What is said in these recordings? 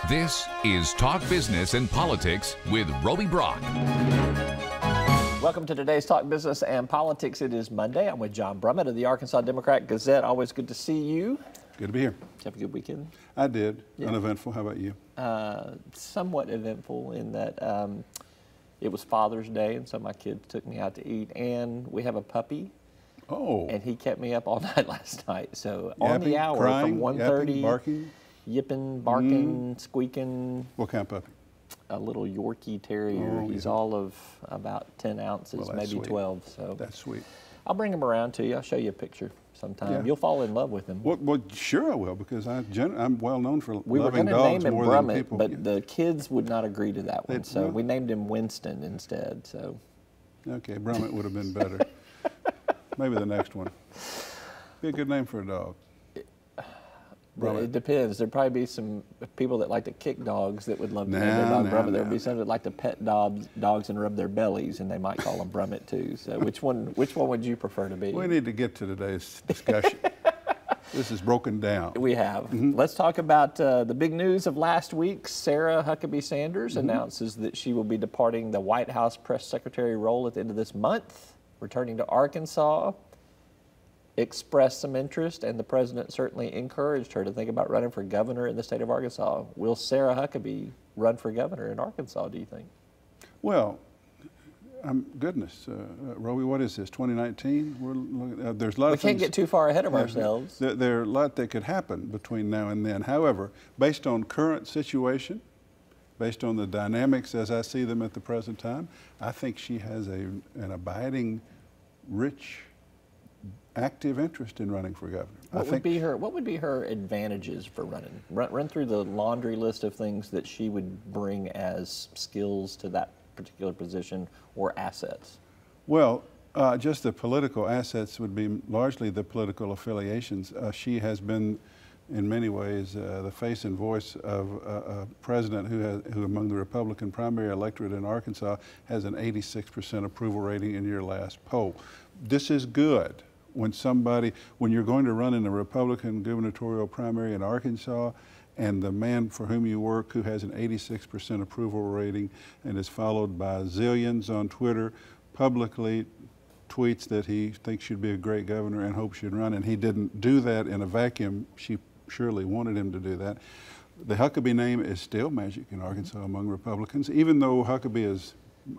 This is Talk Business and Politics with Roby Brock. Welcome to today's Talk Business and Politics. It is Monday. I'm with John Brummett of the Arkansas Democrat-Gazette. Always good to see you. Good to be here. Did you have a good weekend? I did. Yeah. Uneventful. How about you? Somewhat eventful in that it was Father's Day, and so my kids took me out to eat, and we have a puppy. Oh. And he kept me up all night last night. So Yapping, on the hour crying, from 1:30, yapping, barking? yipping, barking, squeaking. What kind of puppy? A little Yorkie Terrier. Oh, He's yeah. all of about 10 ounces, Well, maybe sweet. 12. So That's sweet. I'll bring him around to you. I'll show you a picture sometime. Yeah. You'll fall in love with him. Well, sure I will, because I'm well known for We were loving going to name dogs him more than Brummett, people. but the kids would not agree to that one, so well- we named him Winston instead. So Okay, Brummett would have been better. Maybe the next one. Be a good name for a dog. but it depends. There'd probably be some people that like to kick dogs that would love to name their No, dog no, Brummett. There'd no, be some that like to pet dogs and rub their bellies, and they might call them Brummett too. So which one would you prefer to be? We need to get to today's discussion. This is broken down. We have. Let's talk about the big news of last week. Sarah Huckabee Sander announces that she will be departing the White House press secretary role at the end of this month, returning to Arkansas. Expressed some interest, and the president certainly encouraged her to think about running for governor in the state of Arkansas. Will Sarah Huckabee run for governor in Arkansas, do you think? Well, goodness, Roby, what is this, 2019? We're looking, there's a lot We of can't things. get too far ahead of ourselves. There are a lot that could happen between now and then. However, based on current situation, based on the dynamics as I see them at the present time, I think she has an abiding, rich, active interest in running for governor. What would be her advantages for running? Run through the laundry list of things that she would bring as skills to that particular position or assets. Well, just the political assets would be largely the political affiliations. She has been, in many ways, the face and voice of a president who among the Republican primary electorate in Arkansas has an 86% approval rating in your last poll. This is good. When you're going to run in a Republican gubernatorial primary in Arkansas, and the man for whom you work, who has an 86% approval rating and is followed by zillions on Twitter, publicly tweets that he thinks you'd be a great governor and hopes you'd run, and he didn't do that in a vacuum. She surely wanted him to do that. The Huckabee name is still magic in Arkansas among Republicans, even though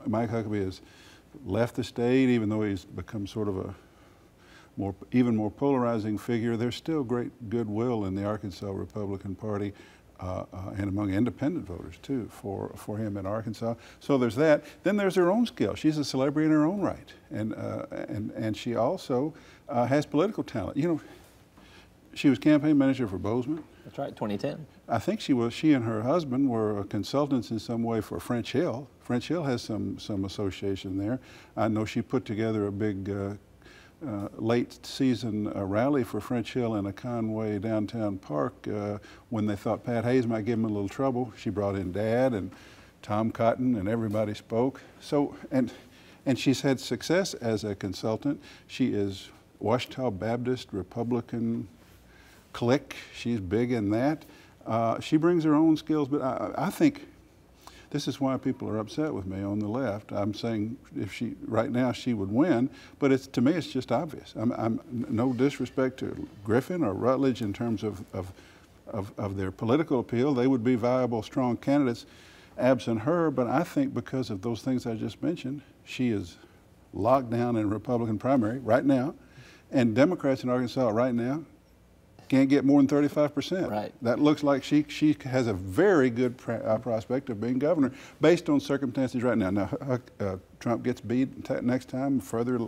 Mike Huckabee has left the state, even though he's become sort of a even more polarizing figure. There's still great goodwill in the Arkansas Republican Party and among independent voters too for him in Arkansas. So there's that. Then there's her own skill. She's a celebrity in her own right, and she also has political talent. You know, she was campaign manager for Bozeman. That's right, 2010. I think she and her husband were consultants in some way for French Hill. French Hill has some association there. I know she put together a big late season rally for French Hill in a Conway downtown park when they thought Pat Hayes might give him a little trouble. She brought in Dad and Tom Cotton, and everybody spoke. So, and she's had success as a consultant. She is Ouachita Baptist Republican clique. She's big in that. She brings her own skills, but I think this is why people are upset with me on the left. I'm saying right now she would win, but to me it's just obvious. I'm no disrespect to Griffin or Rutledge in terms of their political appeal. They would be viable, strong candidates absent her, but I think because of those things I just mentioned, she is locked down in a Republican primary right now, and Democrats in Arkansas right now can't get more than 35%. Right. That looks like she has a very good prospect of being governor based on circumstances right now. Now, Trump gets beat next time, further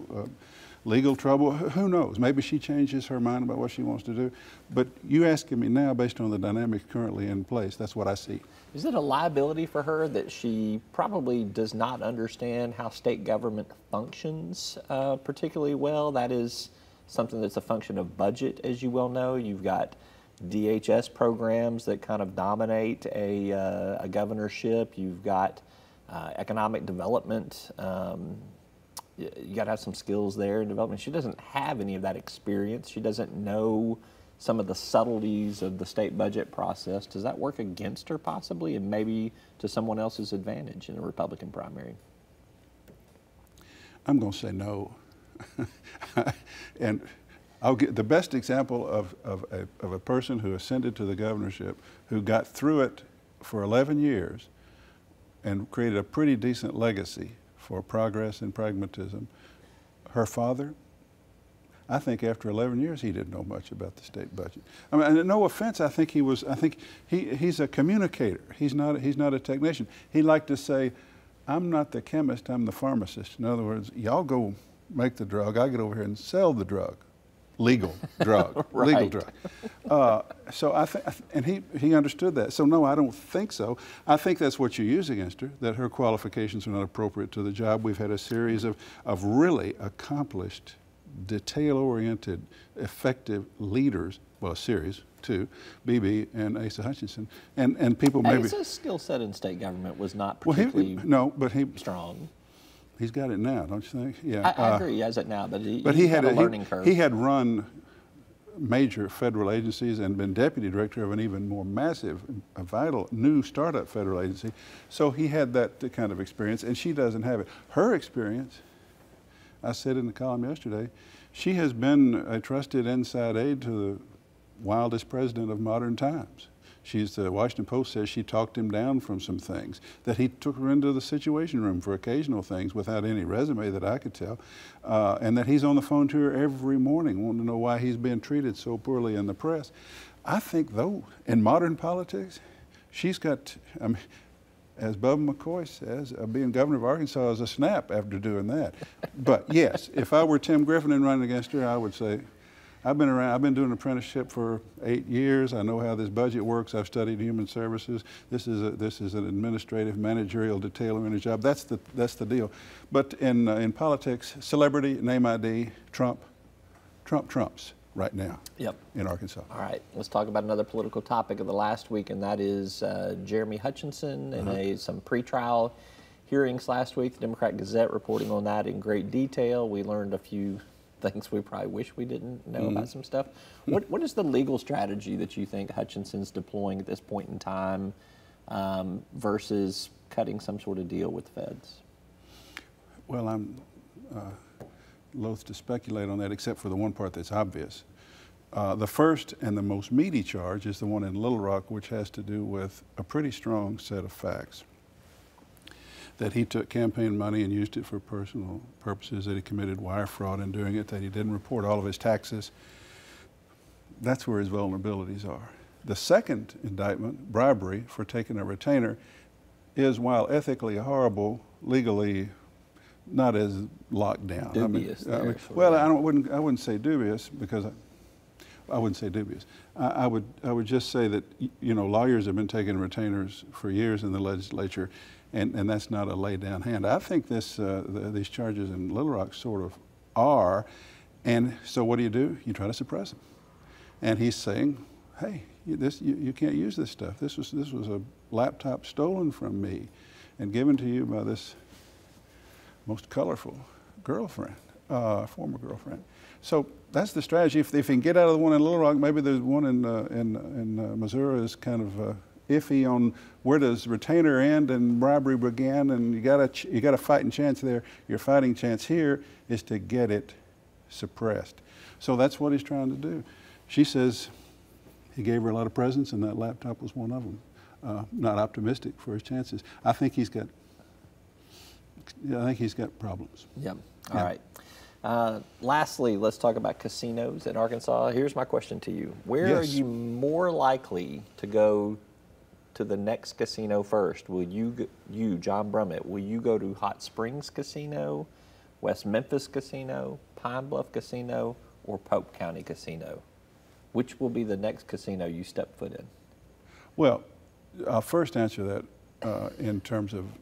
legal trouble, who knows? Maybe she changes her mind about what she wants to do. But you asking me now based on the dynamics currently in place, that's what I see. Is it a liability for her that she probably does not understand how state government functions particularly well? That is something that's a function of budget, as you well know. You've got DHS programs that kind of dominate a governorship. You've got economic development. You got to have some skills there in development. She doesn't have any of that experience. She doesn't know some of the subtleties of the state budget process, does that work against her possibly, and maybe to someone else's advantage in a Republican primary? I'm going to say no. And I'll get the best example of a person who ascended to the governorship, who got through it for 11 years and created a pretty decent legacy for progress and pragmatism. Her father, I think after 11 years he didn't know much about the state budget. I mean, and no offense, I think he's a communicator. He's not a technician. He liked to say, I'm not the chemist, I'm the pharmacist. In other words, y'all go make the drug, I get over here and sell the drug. Legal drug, right. Legal drug. So I think, and he understood that. So no, I don't think so. I think that's what you use against her, that her qualifications are not appropriate to the job. We've had a series of really accomplished, detail-oriented, effective leaders, well, a series, two, BB and Asa Hutchinson, and people maybe... Asa's skill set in state government was not particularly strong. He's got it now, don't you think? Yeah, I agree, he has it now, but he had a learning curve. He had run major federal agencies and been deputy director of an even more massive, a vital, new startup federal agency. So he had that kind of experience, and she doesn't have it. Her experience, I said in the column yesterday, she has been a trusted inside aide to the wildest president of modern times. The Washington Post says she talked him down from some things, that he took her into the Situation Room for occasional things without any resume that I could tell, and that he's on the phone to her every morning wanting to know why he's being treated so poorly in the press. I think, though, in modern politics, she's got, I mean, as Bubba McCoy says, being governor of Arkansas is a snap after doing that. But yes, if I were Tim Griffin and running against her, I would say, I've been doing an apprenticeship for 8 years. I know how this budget works. I've studied human services. This is an administrative, managerial, detail-oriented job. That's the deal. But in politics, celebrity, name ID, Trumps right now. Yep. In Arkansas. All right, let's talk about another political topic of the last week, and that is Jeremy Hutchinson and some pretrial hearings last week. The Democrat Gazette reporting on that in great detail. We learned a few things we probably wish we didn't know about some stuff. What is the legal strategy that you think Hutchinson's deploying at this point in time versus cutting some sort of deal with the feds? Well, I'm loath to speculate on that except for the one part that's obvious. The first and the most meaty charge is the one in Little Rock, which has to do with a pretty strong set of facts. That he took campaign money and used it for personal purposes, that he committed wire fraud in doing it, that he didn't report all of his taxes. That's where his vulnerabilities are. The second indictment, bribery for taking a retainer, is, while ethically horrible, legally not as locked down. Dubious. Well, I wouldn't say dubious, because I wouldn't say dubious. I would just say that, you know, lawyers have been taking retainers for years in the legislature, and that's not a lay down hand. I think these charges in Little Rock sort of are, and so what do? You try to suppress them. And he's saying, hey, you can't use this stuff. This was a laptop stolen from me and given to you by this most colorful girlfriend, former girlfriend. So that's the strategy. If he can get out of the one in Little Rock, maybe there's one in Missouri is kind of iffy on where does retainer end and bribery begin, and you got a fighting chance there. Your fighting chance here is to get it suppressed. So that's what he's trying to do. She says he gave her a lot of presents, and that laptop was one of them. Not optimistic for his chances. I think he's got problems. Yep. All right. Lastly, let's talk about casinos in Arkansas. Here's my question to you. Where are you more likely to go to the next casino first? Will you, John Brummett, will you go to Hot Springs Casino, West Memphis Casino, Pine Bluff Casino, or Pope County Casino? Which will be the next casino you step foot in? Well, I'll first answer that in terms of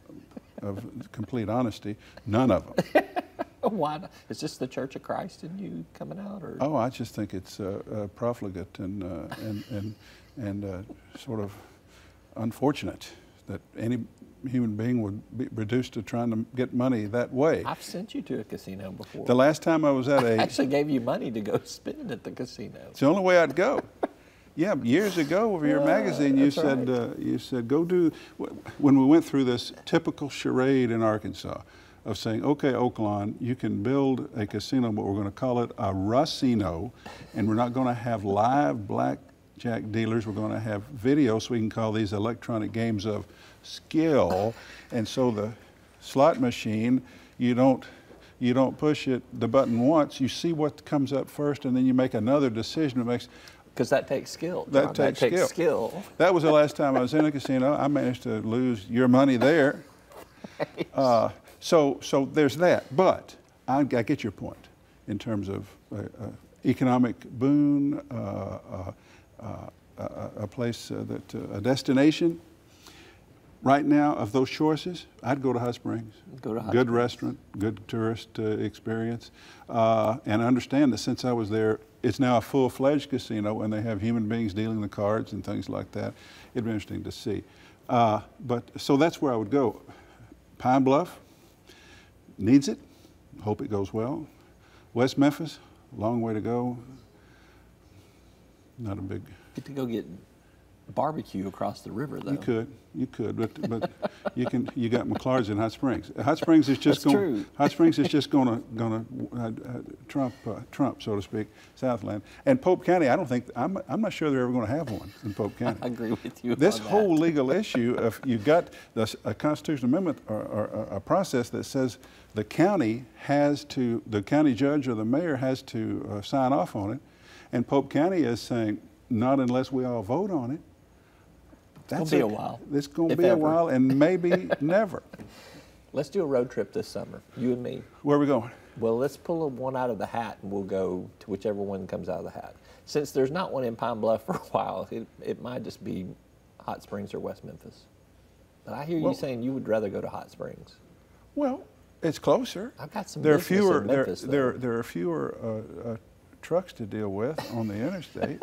complete honesty. None of them. Why not? Is this the Church of Christ in you coming out, or? Oh, I just think it's profligate and sort of unfortunate that any human being would be reduced to trying to get money that way. I've sent you to a casino before. The last time I was at I actually gave you money to go spend at the casino. It's the only way I'd go. Yeah, years ago over your magazine, you said, go do, when we went through this typical charade in Arkansas of saying, okay, Oaklawn, you can build a casino, but we're going to call it a Russino, and we're not going to have live blackjack dealers, we're going to have video, so we can call these electronic games of skill. And so the slot machine, you don't push the button once, you see what comes up first, and then you make another decision that makes. Because that takes skill. That takes skill. That was the last time I was in a casino. I managed to lose your money there. So there's that. But I get your point in terms of economic boon, a place, a destination. Right now, of those choices, I'd go to Hot Springs. Good restaurant, good tourist experience, and understand that since I was there, it's now a full-fledged casino, and they have human beings dealing the cards and things like that. It'd be interesting to see. So that's where I would go. Pine Bluff needs it. Hope it goes well. West Memphis, long way to go. Not a big. Get to go get barbecue across the river, though. You could, but you got McClards in Hot Springs. Hot Springs is just going. Hot Springs is just going to trump, so to speak, Southland. And Pope County, I'm not sure they're ever going to have one in Pope County. I agree with you. This on whole that. legal issue of you've got a constitutional amendment or a process that says the county judge or the mayor has to sign off on it, and Pope County is saying not unless we all vote on it. It's going to be a while. It's going to be a while, and maybe never. Let's do a road trip this summer, you and me. Where are we going? Well, let's pull one out of the hat, and we'll go to whichever one comes out of the hat. Since there's not one in Pine Bluff for a while, it might just be Hot Springs or West Memphis. But I hear you saying you would rather go to Hot Springs. Well, it's closer. I've got some there are business fewer in Memphis, there are fewer trucks to deal with on the interstate.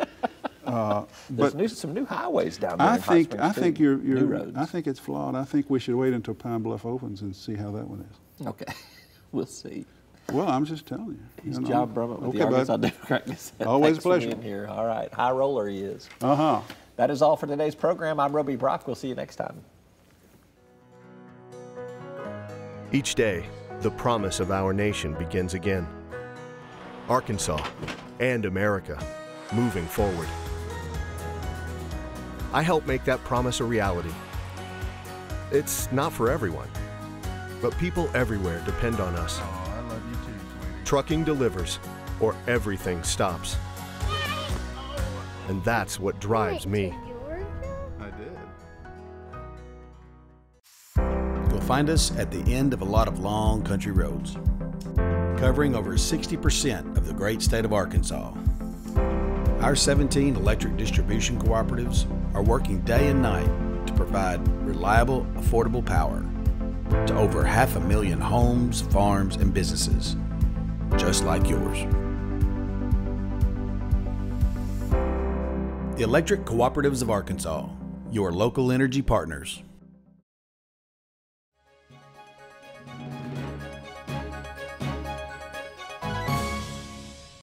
There's some new highways down there. I think new roads. I think it's flawed. I think we should wait until Pine Bluff opens and see how that one is. Okay, we'll see. Well, I'm just telling you. He's John Brummett with the Arkansas Democrat Gazette. Always Thanks a pleasure. for being here. All right, high roller he is. Uh-huh. That is all for today's program. I'm Roby Brock. We'll see you next time. Each day, the promise of our nation begins again. Arkansas and America, moving forward. I help make that promise a reality. It's not for everyone, but people everywhere depend on us. Oh, I love you too, sweetie. Trucking delivers, or everything stops. And that's what drives me. I did. You'll find us at the end of a lot of long country roads, covering over 60% of the great state of Arkansas. Our 17 electric distribution cooperatives are working day and night to provide reliable, affordable power to over 500,000 homes, farms, and businesses, just like yours. The Electric Cooperatives of Arkansas, your local energy partners.